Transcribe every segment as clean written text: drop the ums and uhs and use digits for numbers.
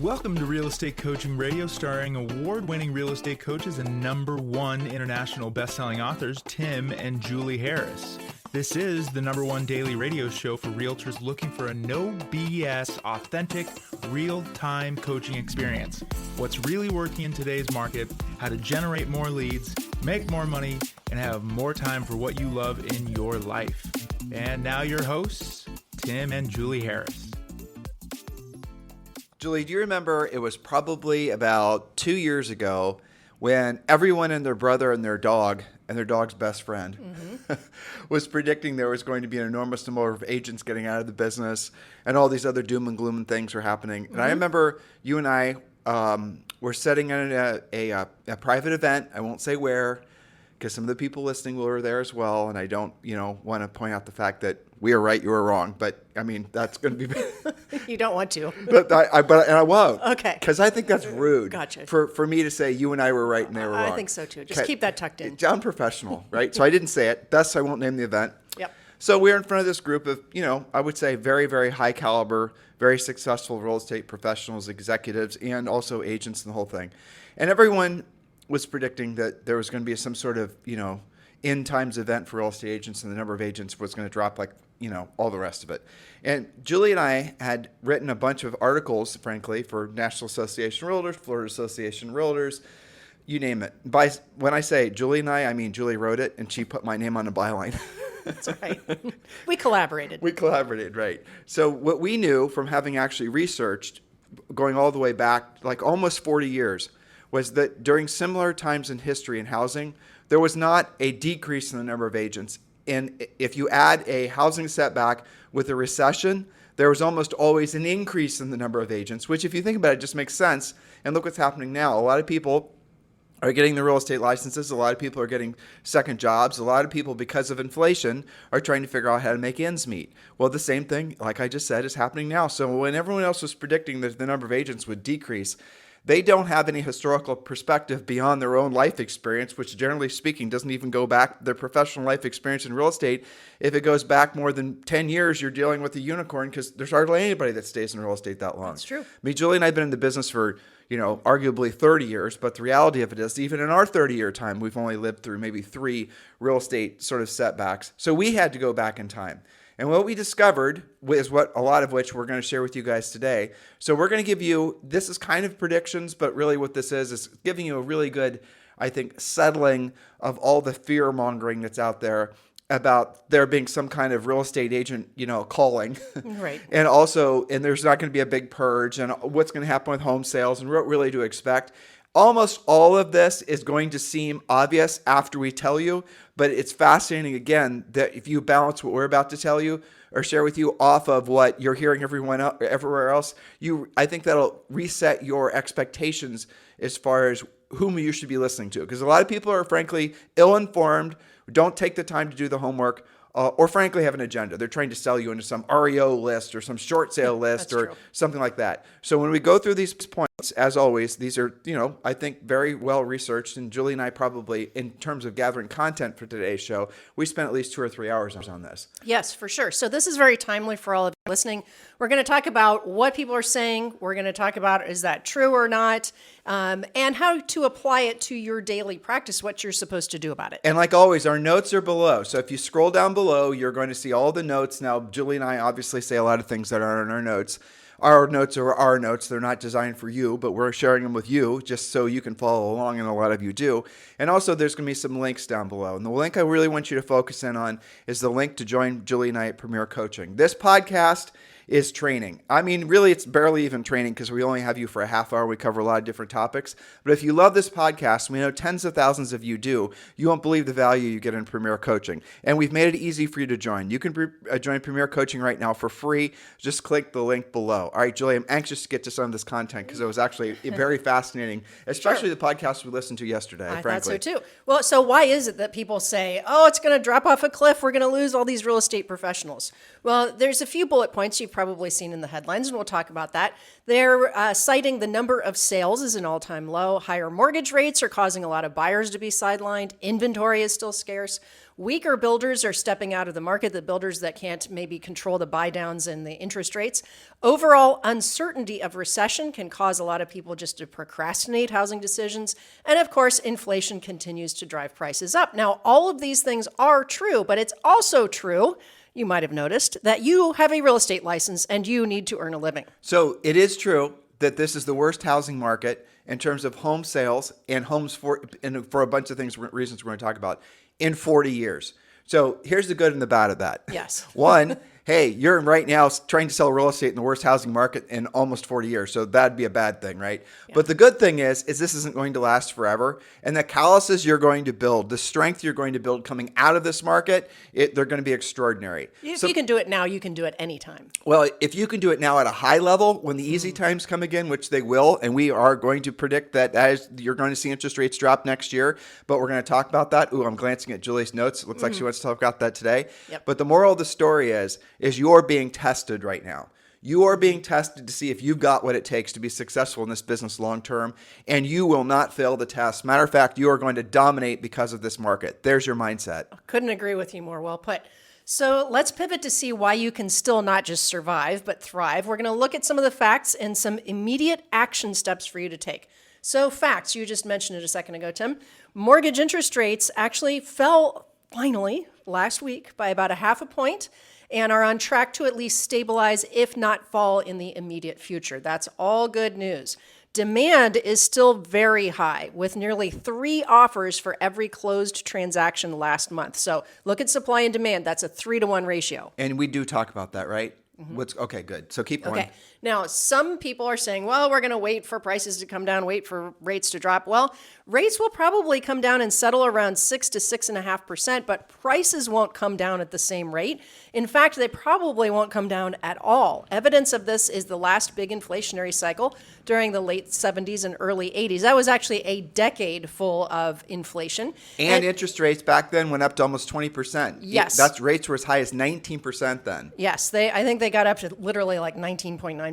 Welcome to Real Estate Coaching Radio, starring award-winning real estate coaches and #1 international best-selling authors, Tim and Julie Harris. This is the #1 daily radio show for realtors looking for a no BS, authentic, real-time coaching experience. What's really working in today's market, how to generate more leads, make more money, and have more time for what you love in your life. And now your hosts, Tim and Julie Harris. Julie, do you remember it was probably about 2 years ago when everyone and their brother and their dog's best friend was predicting there was going to be an enormous number of agents getting out of the business and all these other doom and gloom and things were happening. And I remember you and I were sitting at a private event. I won't say where, because some of the people listening were there as well. And I don't, want to point out the fact that we are right, you are wrong. But I mean, that's going to be. You don't want to. But I won't. Okay. Because I think that's rude. Gotcha. For me to say you and I were right and they were wrong. I think so too. Just keep that tucked in. It's unprofessional, right? So I didn't say it. Thus, I won't name the event. Yep. So we're in front of this group of, I would say very, very high caliber, very successful real estate professionals, executives, and also agents and the whole thing. And everyone was predicting that there was going to be some sort of, end times event for real estate agents, and the number of agents was going to drop like, all the rest of it. And Julie and I had written a bunch of articles, frankly, for National Association of Realtors, Florida Association of Realtors, you name it. When I say Julie and I mean Julie wrote it, and she put my name on a byline. That's right. We collaborated. We collaborated, right. So what we knew from having actually researched, going all the way back, like almost 40 years, was that during similar times in history in housing, there was not a decrease in the number of agents. And if you add a housing setback with a recession, there was almost always an increase in the number of agents, which if you think about it, just makes sense. And look what's happening now. A lot of people are getting the real estate licenses. A lot of people are getting second jobs. A lot of people, because of inflation, are trying to figure out how to make ends meet. Well, the same thing, like I just said, is happening now. So when everyone else was predicting that the number of agents would decrease, they don't have any historical perspective beyond their own life experience, which generally speaking doesn't even go back their professional life experience in real estate. If it goes back more than 10 years, you're dealing with a unicorn, because there's hardly anybody that stays in real estate that long. That's true. I mean, Julie and I have been in the business for, arguably 30 years, but the reality of it is even in our 30-year time, we've only lived through maybe 3 real estate sort of setbacks. So we had to go back in time. And what we discovered is what a lot of which we're going to share with you guys today. So we're going to give you, this is kind of predictions, but really what this is giving you a really good, I think, settling of all the fear mongering that's out there about there being some kind of real estate agent, calling. Right. And there's not going to be a big purge, and what's going to happen with home sales and what really to expect. Almost all of this is going to seem obvious after we tell you, but it's fascinating, again, that if you balance what we're about to tell you or share with you off of what you're hearing everywhere else, I think that'll reset your expectations as far as whom you should be listening to. Because a lot of people are, frankly, ill-informed, don't take the time to do the homework, or frankly have an agenda. They're trying to sell you into some REO list or some short sale list or something like that. So when we go through these points, as always, these are, I think very well researched. And Julie and I probably, in terms of gathering content for today's show, we spent at least 2 or 3 hours on this. Yes, for sure. So this is very timely for all of you listening. We're going to talk about what people are saying. We're going to talk about, is that true or not? And how to apply it to your daily practice, what you're supposed to do about it. And like always, our notes are below. So if you scroll down below, you're going to see all the notes. Now, Julie and I obviously say a lot of things that aren't in our notes. Our notes are our notes. They're not designed for you, but we're sharing them with you just so you can follow along, and a lot of you do. And also, there's going to be some links down below. And the link I really want you to focus in on is the link to join Julie and I at Premier Coaching. This podcast is training. I mean, really, it's barely even training because we only have you for a half hour. We cover a lot of different topics. But if you love this podcast, we know tens of thousands of you do, you won't believe the value you get in Premier Coaching. And we've made it easy for you to join. You can join Premier Coaching right now for free. Just click the link below. All right, Julie, I'm anxious to get to some of this content because it was actually very fascinating, especially the podcast we listened to yesterday, frankly. I thought so too. Well, so why is it that people say, oh, it's going to drop off a cliff, we're going to lose all these real estate professionals? Well, there's a few bullet points you've probably seen in the headlines, and we'll talk about that. They're citing the number of sales is an all-time low. Higher mortgage rates are causing a lot of buyers to be sidelined. Inventory is still scarce. Weaker builders are stepping out of the market, the builders that can't maybe control the buy downs and the interest rates. Overall uncertainty of recession can cause a lot of people just to procrastinate housing decisions. And of course, inflation continues to drive prices up. Now, all of these things are true, but it's also true, you might have noticed, that you have a real estate license and you need to earn a living. So it is true that this is the worst housing market in terms of home sales and homes for a bunch of reasons we're going to talk about in 40 years. So here's the good and the bad of that. Yes. One, hey, you're right now trying to sell real estate in the worst housing market in almost 40 years. So that'd be a bad thing, right? Yeah. But the good thing is this isn't going to last forever. And the calluses you're going to build, the strength you're going to build coming out of this market, they're going to be extraordinary. If you can do it now, you can do it anytime. Well, if you can do it now at a high level, when the easy times come again, which they will, and we are going to predict that you're going to see interest rates drop next year, but we're going to talk about that. Ooh, I'm glancing at Julie's notes. It looks like she wants to talk about that today. Yep. But the moral of the story is you're being tested right now. You are being tested to see if you've got what it takes to be successful in this business long term, and you will not fail the test. Matter of fact, you are going to dominate because of this market. There's your mindset. Couldn't agree with you more. Well put. So let's pivot to see why you can still not just survive, but thrive. We're going to look at some of the facts and some immediate action steps for you to take. So facts, you just mentioned it a second ago, Tim. Mortgage interest rates actually fell finally last week by about 0.5 point and are on track to at least stabilize, if not fall, in the immediate future. That's all good news. Demand is still very high, with nearly 3 offers for every closed transaction last month. So look at supply and demand. That's a 3-to-1 ratio. And we do talk about that, right? Okay, good. So keep going. Okay. Now, some people are saying, well, we're going to wait for prices to come down, wait for rates to drop. Well, rates will probably come down and settle around 6 to 6.5%, but prices won't come down at the same rate. In fact, they probably won't come down at all. Evidence of this is the last big inflationary cycle during the late 70s and early 80s. That was actually a decade full of inflation. And interest rates back then went up to almost 20%. Yes. That's rates were as high as 19% then. Yes, I think they got up to literally like 19.9%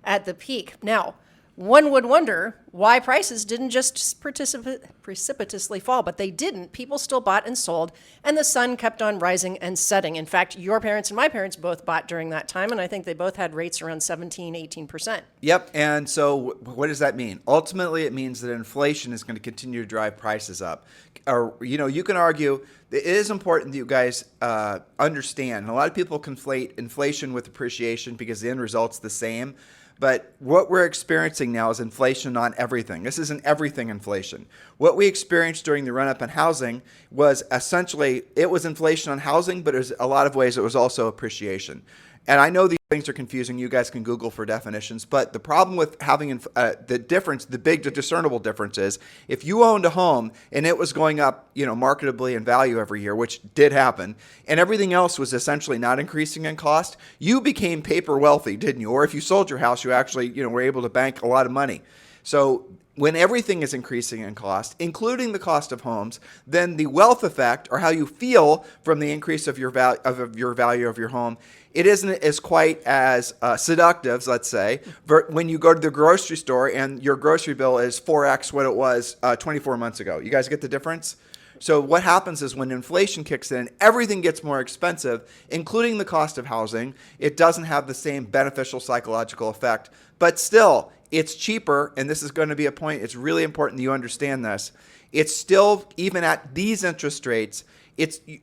at the peak. Now, one would wonder why prices didn't just precipitously fall, but they didn't. People still bought and sold, and the sun kept on rising and setting. In fact, your parents and my parents both bought during that time, and I think they both had rates around 17, 18%. Yep, and so what does that mean? Ultimately, it means that inflation is going to continue to drive prices up. Or, you can argue it is important that you guys understand. And a lot of people conflate inflation with appreciation because the end result's the same. But what we're experiencing now is inflation on everything. This is an everything inflation. What we experienced during the run-up in housing was essentially, it was inflation on housing, but a lot of ways it was also appreciation. And I know these things are confusing. You guys can Google for definitions. But the problem with having the big discernible difference is if you owned a home and it was going up, marketably in value every year, which did happen, and everything else was essentially not increasing in cost, you became paper wealthy, didn't you? Or if you sold your house, you actually, were able to bank a lot of money. So when everything is increasing in cost, including the cost of homes, then the wealth effect, or how you feel from the increase of your value of your home, it isn't as quite as seductive, let's say, when you go to the grocery store and your grocery bill is 4x what it was 24 months ago. You guys get the difference? So what happens is when inflation kicks in, everything gets more expensive, including the cost of housing. It doesn't have the same beneficial psychological effect, but still, it's cheaper, and this is going to be a point, it's really important that you understand this. It's still, even at these interest rates,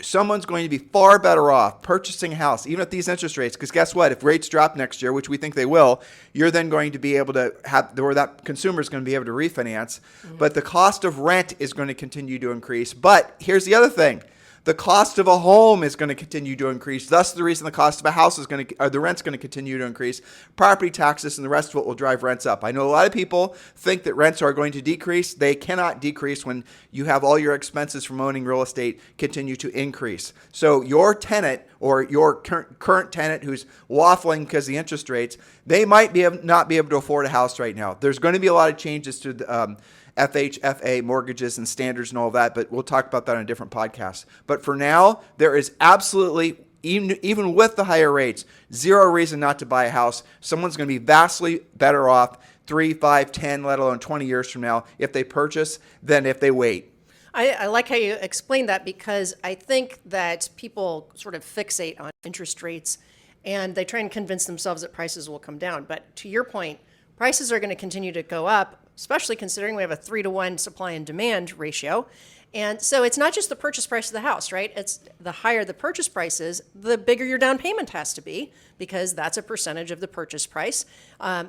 someone's going to be far better off purchasing a house, even at these interest rates, because guess what? If rates drop next year, which we think they will, you're then going to be able to that consumer is going to be able to refinance. Mm-hmm. But the cost of rent is going to continue to increase. But here's the other thing. The cost of a home is going to continue to increase. Thus, the reason the cost of a house the rent's going to continue to increase. Property taxes and the rest of it will drive rents up. I know a lot of people think that rents are going to decrease. They cannot decrease when you have all your expenses from owning real estate continue to increase. So your tenant or your current tenant who's waffling because of the interest rates, they might not be able to afford a house right now. There's going to be a lot of changes to the FHFA mortgages and standards and all that, but we'll talk about that on a different podcast. But for now, there is absolutely, even with the higher rates, zero reason not to buy a house. Someone's going to be vastly better off 3, 5, 10, let alone 20 years from now if they purchase than if they wait. I like how you explained that, because I think that people sort of fixate on interest rates and they try and convince themselves that prices will come down. But to your point, prices are going to continue to go up, especially considering we have a 3-to-1 supply and demand ratio. And so it's not just the purchase price of the house, right? It's the higher the purchase price is, the bigger your down payment has to be, because that's a percentage of the purchase price.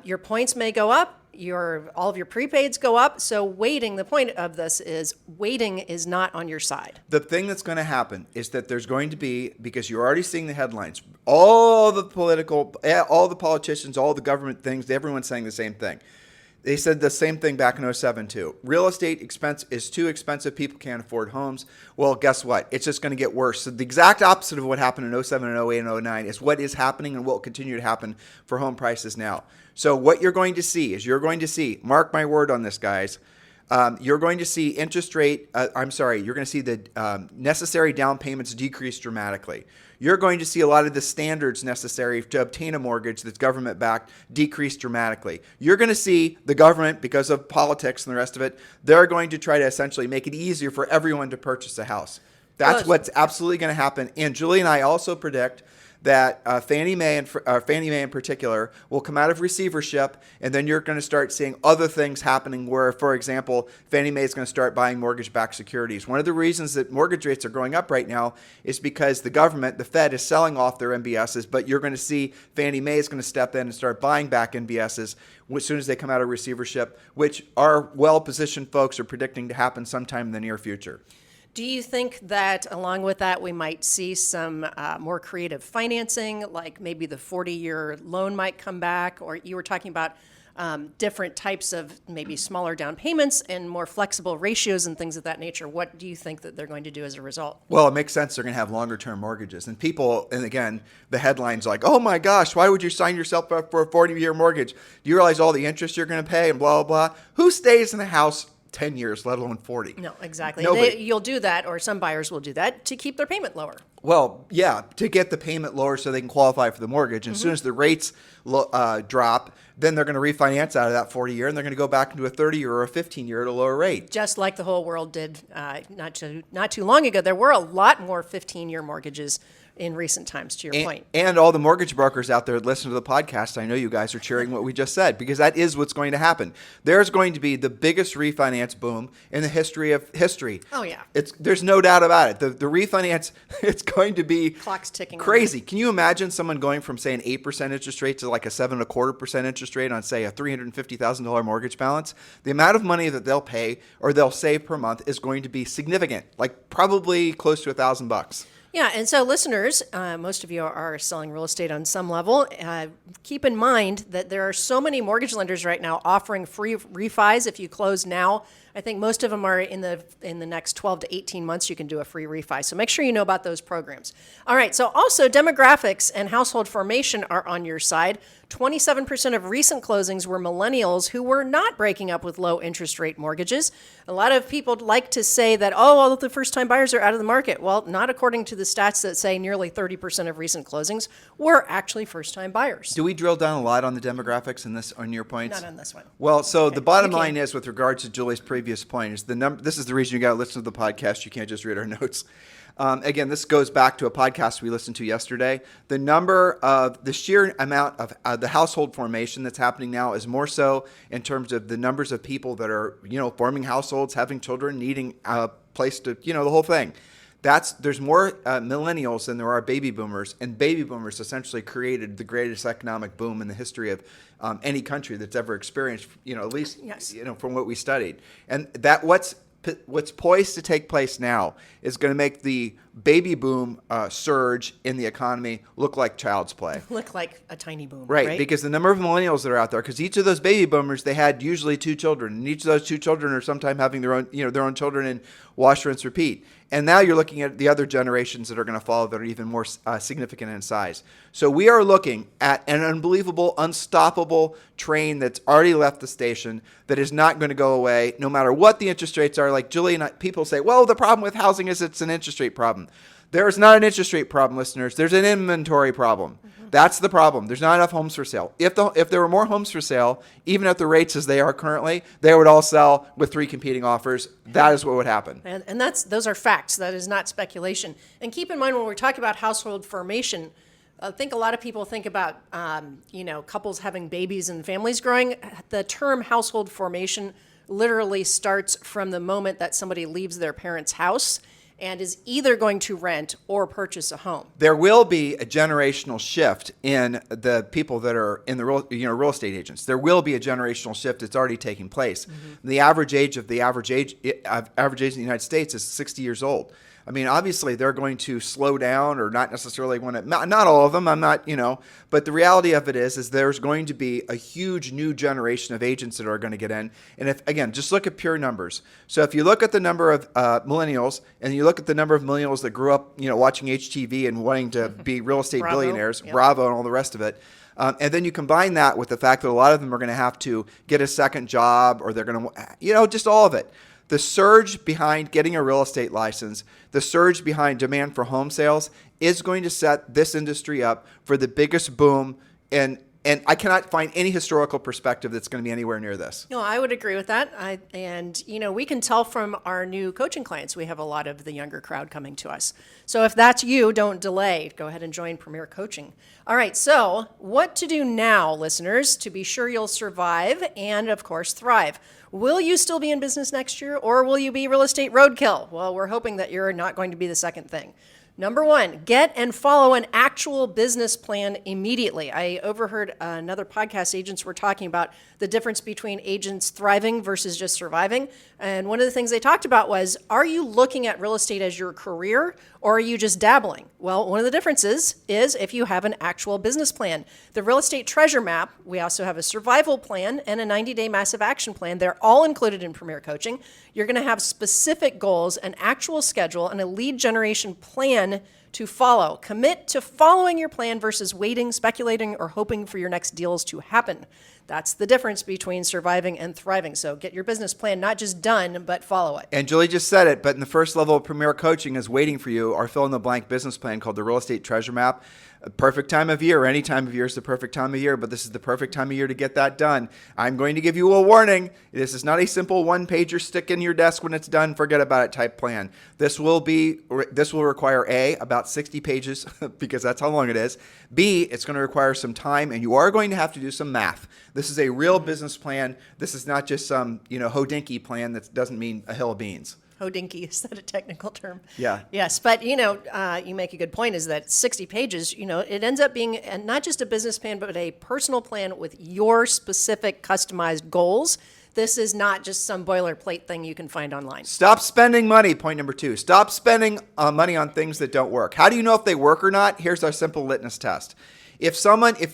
Your points may go up, all of your prepaids go up. So waiting, the point of this is waiting is not on your side. The thing that's going to happen is that there's going to be, because you're already seeing the headlines, all the politicians, all the government things, everyone's saying the same thing. They said the same thing back in 2007 too. Real estate expense is too expensive. People can't afford homes. Well, guess what? It's just going to get worse. So the exact opposite of what happened in 2007 and 2008 and 2009 is what is happening and what will continue to happen for home prices now. So what you're going to see, mark my word on this, guys, you're going to see you're going to see the necessary down payments decrease dramatically. You're going to see a lot of the standards necessary to obtain a mortgage that's government-backed decrease dramatically. You're going to see the government, because of politics and the rest of it, they're going to try to essentially make it easier for everyone to purchase a house. That's what's absolutely going to happen. And Julie and I also predict that Fannie Mae in particular will come out of receivership, and then you're going to start seeing other things happening where, for example, Fannie Mae is going to start buying mortgage-backed securities. One of the reasons that mortgage rates are going up right now is because the government, the Fed, is selling off their MBSs, but you're going to see Fannie Mae is going to step in and start buying back MBSs as soon as they come out of receivership, which our well-positioned folks are predicting to happen sometime in the near future. Do you think that along with that, we might see some more creative financing, like maybe the 40-year loan might come back? Or you were talking about different types of maybe smaller down payments and more flexible ratios and things of that nature. What do you think that they're going to do as a result? Well, it makes sense. They're going to have longer-term mortgages. And people, and again, the headlines like, oh my gosh, why would you sign yourself up for a 40-year mortgage? Do you realize all the interest you're going to pay and blah, blah, blah? Who stays in the house 10 years, let alone 40? No, exactly. Nobody. You'll do that, or some buyers will do that to keep their payment lower. Well, yeah, to get the payment lower so they can qualify for the mortgage. And as soon as the rates drop, then they're going to refinance out of that 40-year, and they're going to go back into a 30-year or a 15-year at a lower rate. Just like the whole world did not too long ago. There were a lot more 15-year mortgages in recent times, to your point. And all the mortgage brokers out there that listen to the podcast, I know you guys are cheering what we just said, because that is what's going to happen. There's going to be the biggest refinance boom in the history of history. Oh, yeah. There's no doubt about it. The refinance, it's going to be Clock's ticking. Crazy. Can you imagine someone going from, say, an 8% interest rate to like a 7.25% interest rate on, say, a $350,000 mortgage balance? The amount of money that they'll pay or they'll save per month is going to be significant, like probably close to $1,000. Yeah, and so listeners, most of you are selling real estate on some level. Keep in mind that there are so many mortgage lenders right now offering free refis if you close now. I think most of them are in the next 12 to 18 months you can do a free refi. So make sure you know about those programs. All right, so also demographics and household formation are on your side. 27% of recent closings were millennials who were not breaking up with low interest rate mortgages. A lot of people like to say that, all the first-time buyers are out of the market. Well, not according to the stats that say nearly 30% of recent closings were actually first-time buyers. Do we drill down a lot on the demographics on your points? Not on this one. Well, so the bottom line is, with regards to Julie's previous point, is this is the reason you got to listen to the podcast. You can't just read our notes. Again, this goes back to a podcast we listened to yesterday. The sheer amount of the household formation that's happening now is more so in terms of the numbers of people that are, forming households, having children, needing a place to, the whole thing. There's more millennials than there are baby boomers, and baby boomers essentially created the greatest economic boom in the history of any country that's ever experienced, at least, yes, from what we studied. And that what's poised to take place now is going to make the baby boom surge in the economy look like child's play. Look like a tiny boom. Right, because the number of millennials that are out there, because each of those baby boomers, they had usually 2 children, and each of those 2 children are sometime having their own children in wash, rinse, repeat. And now you're looking at the other generations that are going to follow that are even more significant in size. So we are looking at an unbelievable, unstoppable train that's already left the station that is not going to go away no matter what the interest rates are. Like Julie and I, people say, well, the problem with housing is it's an interest rate problem. There is not an interest rate problem, listeners. There's an inventory problem. Mm-hmm. That's the problem. There's not enough homes for sale. If there were more homes for sale, even at the rates as they are currently, they would all sell with 3 competing offers. That is what would happen. And those are facts. That is not speculation. And keep in mind when we're talking about household formation, I think a lot of people think about, couples having babies and families growing. The term household formation literally starts from the moment that somebody leaves their parents' house and is either going to rent or purchase a home. There will be a generational shift in the people that are in the real estate agents. There will be a generational shift. It's already taking place. Mm-hmm. The average age in the United States is 60 years old. I mean, obviously they're going to slow down or not necessarily want to, not all of them, I'm not, but the reality of it is there's going to be a huge new generation of agents that are going to get in. And if, again, just look at pure numbers. So if you look at the number of millennials and you look at the number of millennials that grew up, watching HTV and wanting to be real estate Bravo. billionaires, Yep. Bravo and all the rest of it. And then you combine that with the fact that a lot of them are going to have to get a second job or they're going to, just all of it. The surge behind getting a real estate license, the surge behind demand for home sales is going to set this industry up for the biggest boom. And I cannot find any historical perspective that's going to be anywhere near this. No, I would agree with that. We can tell from our new coaching clients, we have a lot of the younger crowd coming to us. So if that's you, don't delay. Go ahead and join Premier Coaching. All right, so what to do now, listeners, to be sure you'll survive and, of course, thrive. Will you still be in business next year, or will you be real estate roadkill? Well, we're hoping that you're not going to be the second thing. Number 1, get and follow an actual business plan immediately. I overheard another podcast agents were talking about the difference between agents thriving versus just surviving. And one of the things they talked about was, are you looking at real estate as your career or are you just dabbling? Well, one of the differences is if you have an actual business plan. The real estate treasure map, we also have a survival plan and a 90-day massive action plan. They're all included in Premier Coaching. You're going to have specific goals, an actual schedule, and a lead generation plan to follow. Commit to following your plan versus waiting, speculating, or hoping for your next deals to happen. That's the difference between surviving and thriving. So get your business plan not just done, but follow it. And Julie just said it, but in the first level of Premier Coaching is waiting for you our fill-in-the-blank business plan called the Real Estate Treasure Map. A perfect time of year, any time of year is the perfect time of year, but this is the perfect time of year to get that done. I'm going to give you a warning. This is not a simple one-pager stick in your desk when it's done, forget about it type plan. This will require A, about 60 pages because that's how long it is. B, it's going to require some time and you are going to have to do some math. This is a real business plan. This is not just some, hodinky plan that doesn't mean a hill of beans. Hodinky, is that a technical term? Yeah. Yes, but you make a good point is that 60 pages, it ends up being not just a business plan, but a personal plan with your specific customized goals. This is not just some boilerplate thing you can find online. Stop spending money, point number 2. Stop spending money on things that don't work. How do you know if they work or not? Here's our simple litmus test. If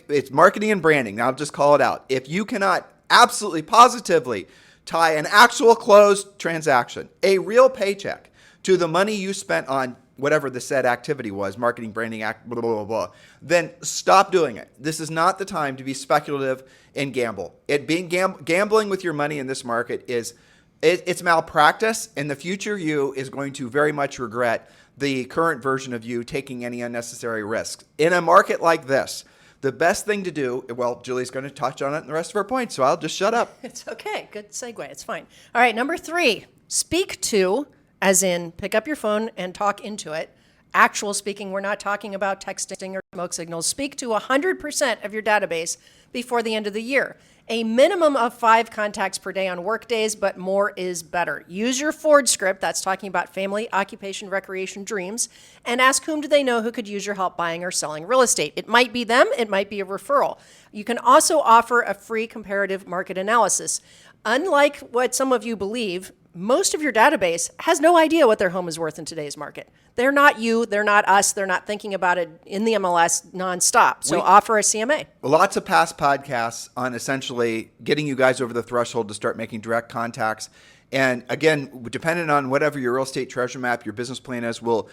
it's marketing and branding, now I'll just call it out. If you cannot absolutely positively tie an actual closed transaction, a real paycheck, to the money you spent on whatever the said activity was, marketing, branding, blah, blah, blah, blah, then stop doing it. This is not the time to be speculative and gamble. Gambling with your money in this market it's malpractice, and the future you is going to very much regret the current version of you taking any unnecessary risks. In a market like this, the best thing to do, well, Julie's going to touch on it in the rest of her points, so I'll just shut up. It's okay. Good segue. It's fine. All right, number 3, speak to, as in pick up your phone and talk into it. Actual speaking, we're not talking about texting or smoke signals. Speak to 100% of your database before the end of the year. A minimum of 5 contacts per day on work days, but more is better. Use your Ford script, that's talking about family, occupation, recreation, dreams, and ask whom do they know who could use your help buying or selling real estate. It might be them, it might be a referral. You can also offer a free comparative market analysis. Unlike what some of you believe, most of your database has no idea what their home is worth in today's market. They're not you, they're not us, they're not thinking about it in the MLS nonstop. So offer a CMA. Lots of past podcasts on essentially getting you guys over the threshold to start making direct contacts. And again, depending on whatever your real estate treasure map, your business plan is, will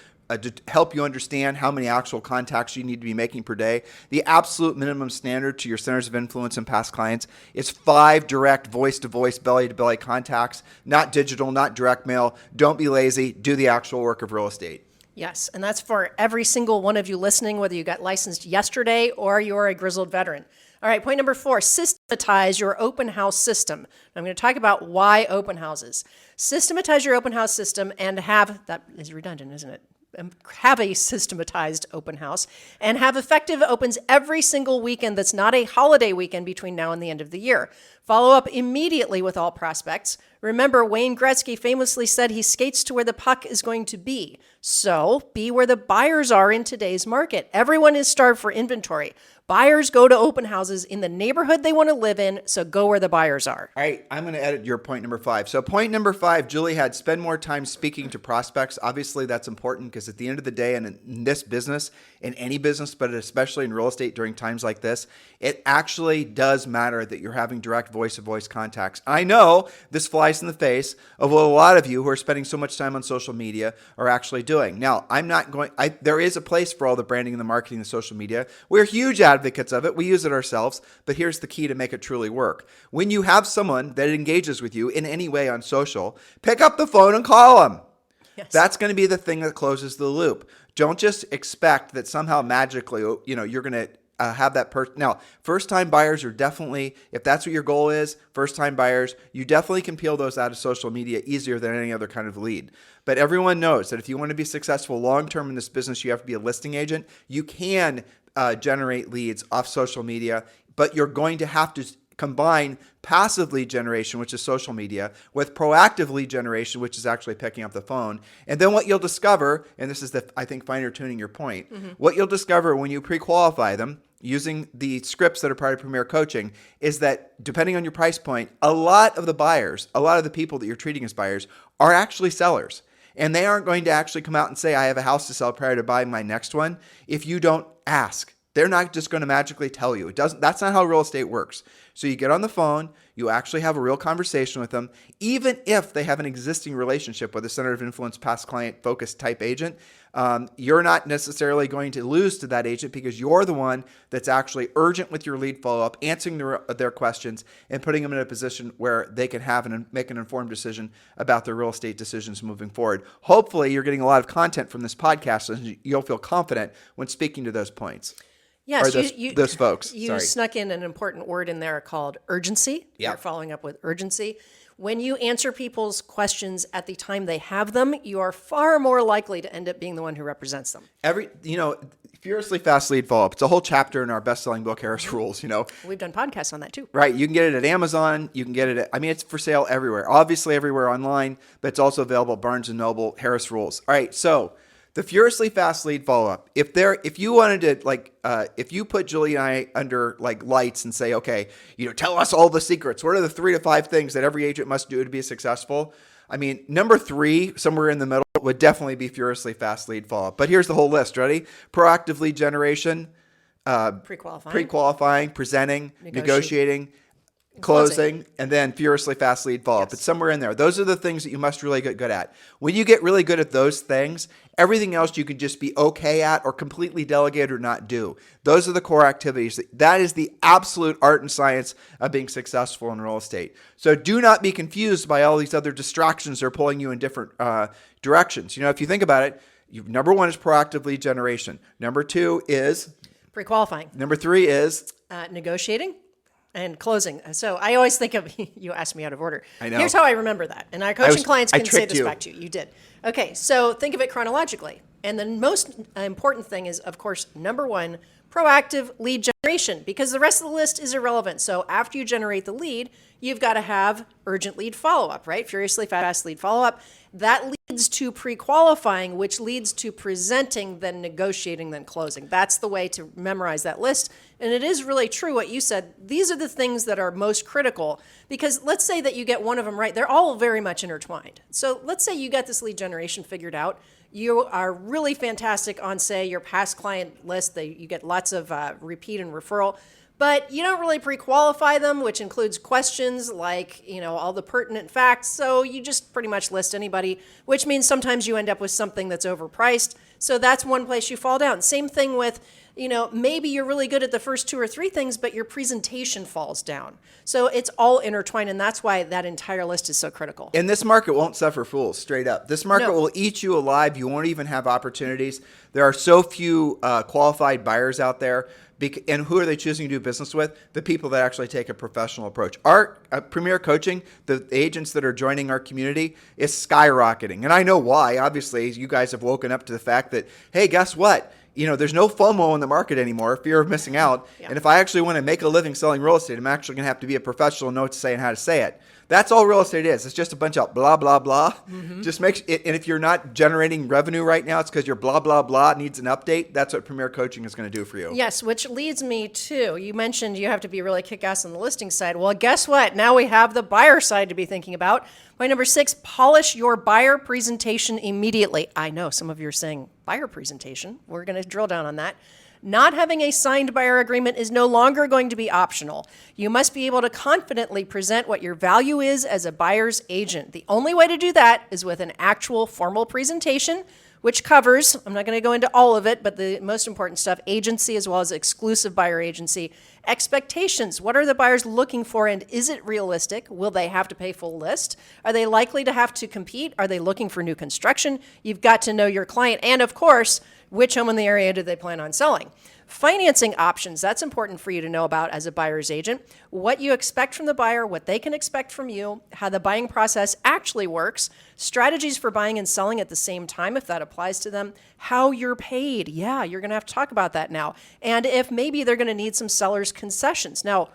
help you understand how many actual contacts you need to be making per day. The absolute minimum standard to your centers of influence and past clients is 5 direct voice-to-voice, belly-to-belly contacts, not digital, not direct mail. Don't be lazy. Do the actual work of real estate. Yes, and that's for every single one of you listening, whether you got licensed yesterday or you're a grizzled veteran. All right, point number 4, systematize your open house system. I'm going to talk about why open houses. Systematize your open house system and have, that is redundant, isn't it? Have a systematized open house and have effective opens every single weekend that's not a holiday weekend between now and the end of the year. Follow up immediately with all prospects. Remember, Wayne Gretzky famously said he skates to where the puck is going to be. So be where the buyers are in today's market. Everyone is starved for inventory. Buyers go to open houses in the neighborhood they want to live in, so go where the buyers are. All right, I'm going to edit your point number 5. So point number 5, Julie had spend more time speaking to prospects. Obviously, that's important because at the end of the day, and in this business, in any business, but especially in real estate during times like this, it actually does matter that you're having direct voice-to-voice contacts. I know this flies in the face of what a lot of you who are spending so much time on social media are actually doing. Now, there is a place for all the branding and the marketing and social media. We're huge advocates of it. We use it ourselves, but here's the key to make it truly work. When you have someone that engages with you in any way on social, pick up the phone and call them. Yes. That's going to be the thing that closes the loop. Don't just expect that somehow magically, you're going to have that person. Now, first-time buyers are definitely, if that's what your goal is, first-time buyers, you definitely can peel those out of social media easier than any other kind of lead. But everyone knows that if you want to be successful long-term in this business, you have to be a listing agent. You can generate leads off social media, but you're going to have to combine passive lead generation, which is social media, with proactive lead generation, which is actually picking up the phone. And then what you'll discover, and this is I think finer tuning your point, what you'll discover when you pre-qualify them using the scripts that are part of Premier Coaching is that depending on your price point, a lot of the buyers, a lot of the people that you're treating as buyers are actually sellers. And they aren't going to actually come out and say, I have a house to sell prior to buying my next one if you don't ask. They're not just going to magically tell you. That's not how real estate works. So you get on the phone, you actually have a real conversation with them, even if they have an existing relationship with a center of influence, past client focused type agent. You're not necessarily going to lose to that agent because you're the one that's actually urgent with your lead follow-up, answering their questions, and putting them in a position where they can have and make an informed decision about their real estate decisions moving forward. Hopefully, you're getting a lot of content from this podcast, so you'll feel confident when speaking to those points. Yes, those folks. You snuck in an important word in there called urgency. Yeah. You're following up with urgency. When you answer people's questions at the time they have them, you are far more likely to end up being the one who represents them. Furiously fast lead follow-up. It's a whole chapter in our best-selling book, Harris Rules, We've done podcasts on that too. Right. You can get it at Amazon. You can get it it's for sale everywhere. Obviously everywhere online, but it's also available at Barnes & Noble, Harris Rules. All right. So the furiously fast lead follow-up. If you wanted to, if you put Julie and I under lights and say, okay, tell us all the secrets. What are the 3 to 5 things that every agent must do to be successful? Number 3, somewhere in the middle, would definitely be furiously fast lead follow-up. But here's the whole list. Ready? Proactive lead generation, pre-qualifying, presenting, negotiating, closing, and then furiously fast lead follow-up. Yes. It's somewhere in there. Those are the things that you must really get good at. When you get really good at those things, everything else you can just be okay at or completely delegate or not do. Those are the core activities. That is the absolute art and science of being successful in real estate. So do not be confused by all these other distractions that are pulling you in different directions. If you think about it, number 1 is proactive lead generation. Number 2 is Pre-qualifying. Number 3 is Negotiating. And closing. So I always think of, you asked me out of order. I know. Here's how I remember that. And our coaching clients can say this back to you. You did. Okay, so think of it chronologically. And the most important thing is, of course, number 1, proactive lead generation, because the rest of the list is irrelevant. So after you generate the lead, you've got to have urgent lead follow-up, right? Furiously fast lead follow-up. That leads to pre-qualifying, which leads to presenting, then negotiating, then closing. That's the way to memorize that list. And it is really true what you said. These are the things that are most critical, because let's say that you get one of them right. They're all very much intertwined. So let's say you got this lead generation figured out. You are really fantastic on, say, your past client list. You get lots of repeat and referral. but you don't really pre-qualify them, which includes questions like, all the pertinent facts. So you just pretty much list anybody, which means sometimes you end up with something that's overpriced. So that's one place you fall down. Same thing with, maybe you're really good at the first 2 or 3 things, but your presentation falls down. So it's all intertwined, and that's why that entire list is so critical. And this market won't suffer fools, straight up. This market No. will eat you alive. You won't even have opportunities. There are so few qualified buyers out there. And who are they choosing to do business with? The people that actually take a professional approach. Our Premier Coaching, the agents that are joining our community, is skyrocketing. And I know why. Obviously, you guys have woken up to the fact that, hey, guess what? There's no FOMO in the market anymore, fear of missing out. Yeah. And if I actually want to make a living selling real estate, I'm actually going to have to be a professional and know what to say and how to say it. That's all real estate is. It's just a bunch of blah, blah, blah. Just makes it. And if you're not generating revenue right now, it's because your blah, blah, blah needs an update. That's what Premier Coaching is going to do for you. Yes, which leads me to, you mentioned you have to be really kick-ass on the listing side. Well, guess what? Now we have the buyer side to be thinking about. Point number 6, polish your buyer presentation immediately. I know some of you are saying, buyer presentation? We're going to drill down on that. Not having a signed buyer agreement is no longer going to be optional. You must be able to confidently present what your value is as a buyer's agent. The only way to do that is with an actual formal presentation, which covers, I'm not going to go into all of it, but the most important stuff, agency as well as exclusive buyer agency. Expectations, what are the buyers looking for and is it realistic? Will they have to pay full list? Are they likely to have to compete? Are they looking for new construction? You've got to know your client. And of course, which home in the area do they plan on selling? Financing options, that's important for you to know about as a buyer's agent. What you expect from the buyer, what they can expect from you, how the buying process actually works, strategies for buying and selling at the same time if that applies to them, how you're paid. Yeah, you're going to have to talk about that now. And if maybe they're going to need some seller's concessions. Now,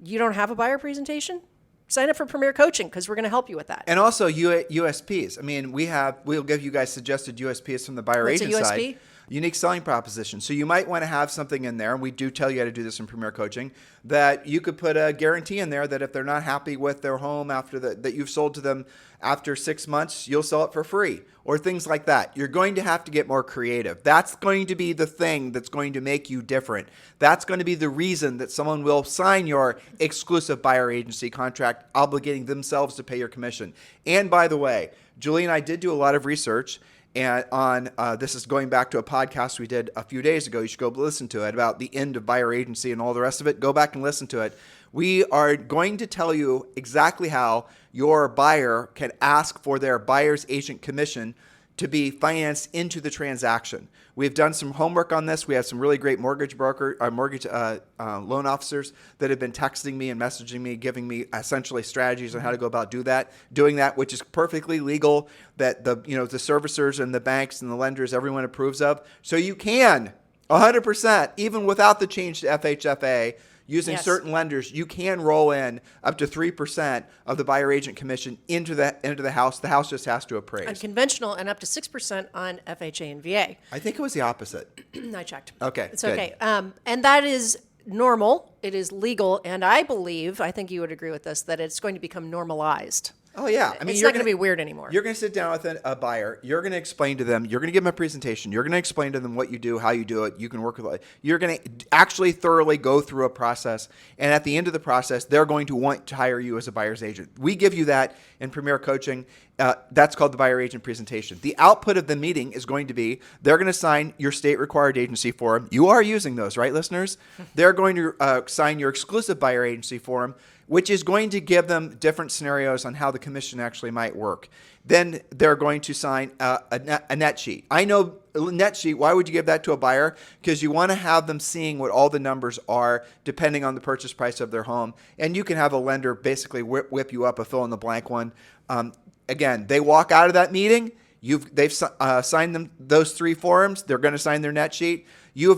you don't have a buyer presentation? Sign up for Premier Coaching because we're going to help you with that. And also USPs. I mean, we'll give you guys suggested USPs from the buyer What's agent a USP? side. Unique selling proposition. So you might want to have something in there, and we do tell you how to do this in Premier Coaching, that you could put a guarantee in there that if they're not happy with their home after that you've sold to them after 6 months, you'll sell it for free, or things like that. You're going to have to get more creative. That's going to be the thing that's going to make you different. That's going to be the reason that someone will sign your exclusive buyer agency contract, obligating themselves to pay your commission. And by the way, Julie and I did do a lot of research. And this is going back to a podcast we did a few days ago. You should go listen to it about the end of buyer agency and all the rest of it. Go back and listen to it. We are going to tell you exactly how your buyer can ask for their buyer's agent commission to be financed into the transaction. We've done some homework on this. We have some really great mortgage loan officers that have been texting me and messaging me, giving me essentially strategies on how to go about doing that, which is perfectly legal, that the servicers and the banks and the lenders, everyone approves of. So you can 100%, even without the change to FHFA, using certain lenders, you can roll in up to 3% of the buyer agent commission into the house. The house just has to appraise. Unconventional and up to 6% on FHA and VA. I think it was the opposite. I checked. Okay, It's good. okay. And that is normal. It is legal. And I think you would agree with this, that it's going to become normalized. Oh, yeah. I mean, It's not going to be weird anymore. You're going to sit down with a buyer. You're going to explain to them. You're going to give them a presentation. You're going to explain to them what you do, how you do it. You can work with it. You're going to actually thoroughly go through a process. And at the end of the process, they're going to want to hire you as a buyer's agent. We give you that in Premier Coaching. That's called the buyer agent presentation. The output of the meeting is going to be, they're going to sign your state required agency form. You are using those, right, listeners? They're going to sign your exclusive buyer agency form, which is going to give them different scenarios on how the commission actually might work. Then they're going to sign a net sheet. I know net sheet, why would you give that to a buyer? Because you want to have them seeing what all the numbers are depending on the purchase price of their home. And you can have a lender basically whip you up a fill in the blank one. Again, they walk out of that meeting. They've signed them those 3 forms. They're going to sign their net sheet. You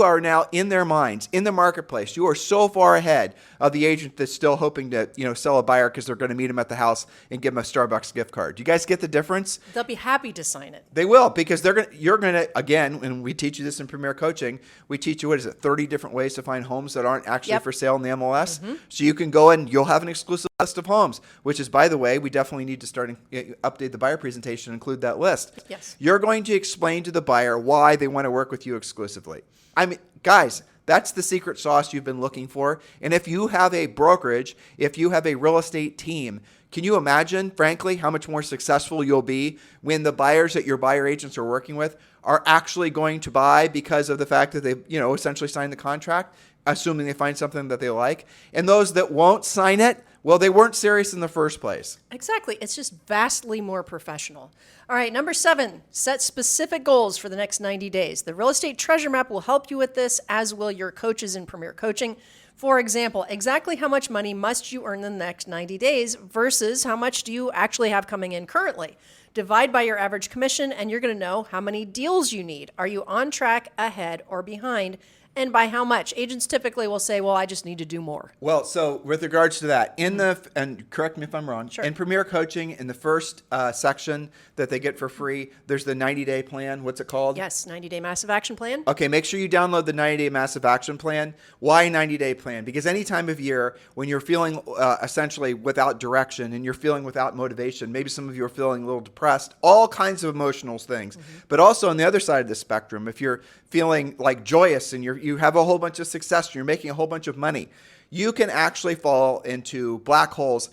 are now in their minds, in the marketplace. You are so far ahead of the agent that's still hoping to sell a buyer because they're going to meet him at the house and give him a Starbucks gift card. Do you guys get the difference? They'll be happy to sign it. They will, because you're going to, again, and we teach you this in Premier Coaching, we teach you, 30 different ways to find homes that aren't actually for sale in the MLS. Mm-hmm. So you can go and you'll have an exclusive list of homes, which is, by the way, we definitely need to start update the buyer presentation and include that list. Yes. You're going to explain to the buyer why they want to work with you exclusively. I mean, guys, That's the secret sauce you've been looking for. And if you have a brokerage, if you have a real estate team, can you imagine, frankly, how much more successful you'll be when the buyers that your buyer agents are working with are actually going to buy because of the fact that they, essentially signed the contract, assuming they find something that they like. And those that won't sign it, well, they weren't serious in the first place. Exactly. It's just vastly more professional. All right, number 7, set specific goals for the next 90 days. The Real Estate Treasure Map will help you with this, as will your coaches in Premier Coaching. For example, exactly how much money must you earn in the next 90 days versus how much do you actually have coming in currently? Divide by your average commission, and you're going to know how many deals you need. Are you on track, ahead, or behind? And by how much? Agents typically will say, well, I just need to do more. Well, so with regards to that, and correct me if I'm wrong, Sure. in Premier Coaching, in the first section that they get for free, there's the 90-day plan. What's it called? Yes, 90-day massive action plan. Okay, make sure you download the 90-day massive action plan. Why 90-day plan? Because any time of year when you're feeling essentially without direction and you're feeling without motivation, maybe some of you are feeling a little depressed, all kinds of emotional things. But also on the other side of the spectrum, if you're feeling like joyous and you have a whole bunch of success and you're making a whole bunch of money, you can actually fall into black holes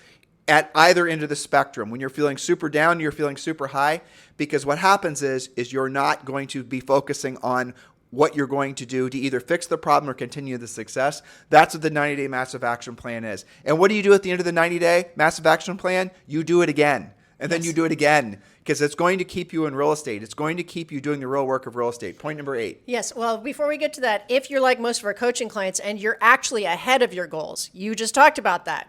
at either end of the spectrum. When you're feeling super down, you're feeling super high, because what happens is you're not going to be focusing on what you're going to do to either fix the problem or continue the success. That's what the 90-day massive action plan is. And what do you do at the end of the 90-day massive action plan? You do it again. And then you do it again, because it's going to keep you in real estate. It's going to keep you doing the real work of real estate. Point number 8. Yes. Well, before we get to that, if you're like most of our coaching clients and you're actually ahead of your goals, you just talked about that.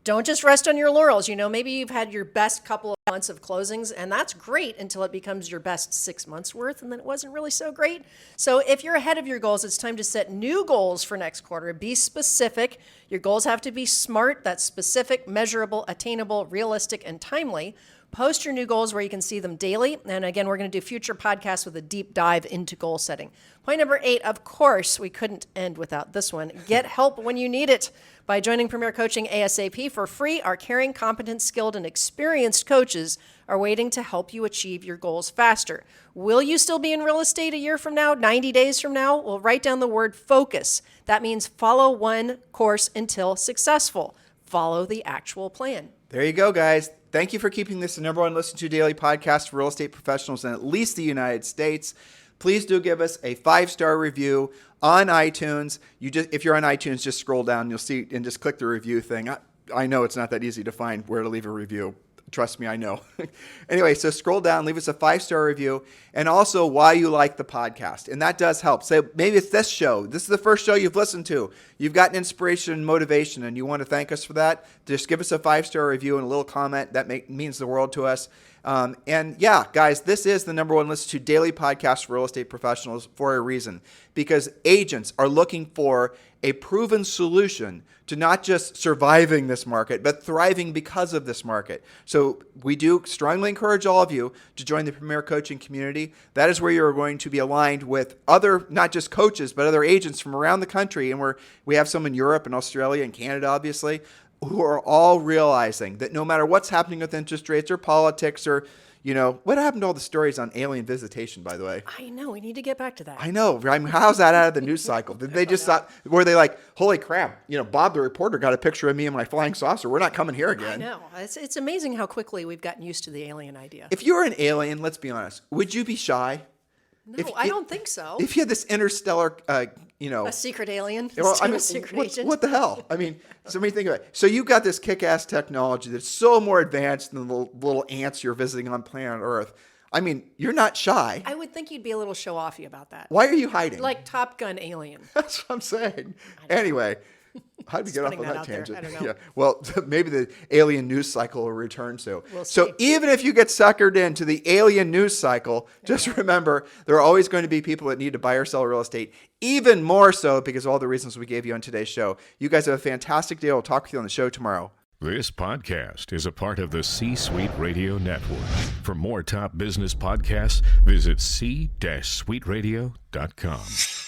Don't just rest on your laurels. Maybe you've had your best couple of months of closings, and that's great until it becomes your best 6 months worth, and then it wasn't really so great. So if you're ahead of your goals, it's time to set new goals for next quarter. Be specific. Your goals have to be SMART. That's specific, measurable, attainable, realistic, and timely. Post your new goals where you can see them daily. And again, we're going to do future podcasts with a deep dive into goal setting. Point number 8, of course, we couldn't end without this one. Get help when you need it. By joining Premier Coaching ASAP for free, our caring, competent, skilled, and experienced coaches are waiting to help you achieve your goals faster. Will you still be in real estate a year from now, 90 days from now? Well, write down the word focus. That means follow one course until successful. Follow the actual plan. There you go, guys. Thank you for keeping this the number one listen to daily podcast for real estate professionals in at least the United States. Please do give us a 5-star review on iTunes. If you're on iTunes, just scroll down. You'll see and just click the review thing. I know it's not that easy to find where to leave a review. Trust me, I know. Anyway, so scroll down, leave us a 5-star review, and also why you like the podcast. And that does help. So maybe it's this show. This is the first show you've listened to. You've gotten inspiration and motivation, and you want to thank us for that. Just give us a 5-star review and a little comment. That means the world to us. And yeah, guys, this is the number one listen to daily podcast for real estate professionals for a reason, because agents are looking for a proven solution to not just surviving this market, but thriving because of this market. So we do strongly encourage all of you to join the Premier Coaching community. That is where you're going to be aligned with other, not just coaches, but other agents from around the country. And we have some in Europe and Australia and Canada, obviously, who are all realizing that no matter what's happening with interest rates or politics or, what happened to all the stories on alien visitation, by the way? I know. We need to get back to that. I know. I mean, how's that out of the news cycle? Did they just thought, were they like, holy crap, Bob the reporter got a picture of me and my flying saucer. We're not coming here again. I know. It's amazing how quickly we've gotten used to the alien idea. If you were an alien, let's be honest, would you be shy? No, I don't think so. If you had this interstellar, a secret alien, secret agent. What the hell? I mean, so many think about it. So you've got this kick-ass technology that's so more advanced than the little ants you're visiting on planet Earth. I mean, you're not shy. I would think you'd be a little show-offy about that. Why are you hiding? Like Top Gun alien. That's what I'm saying. Anyway, how did we get off on that tangent? I don't know. Yeah. Well, maybe the alien news cycle will return soon. We'll see. So even if you get suckered into the alien news cycle, just remember there are always going to be people that need to buy or sell real estate, even more so because of all the reasons we gave you on today's show. You guys have a fantastic day. We'll talk with you on the show tomorrow. This podcast is a part of the C-Suite Radio Network. For more top business podcasts, visit c-suiteradio.com.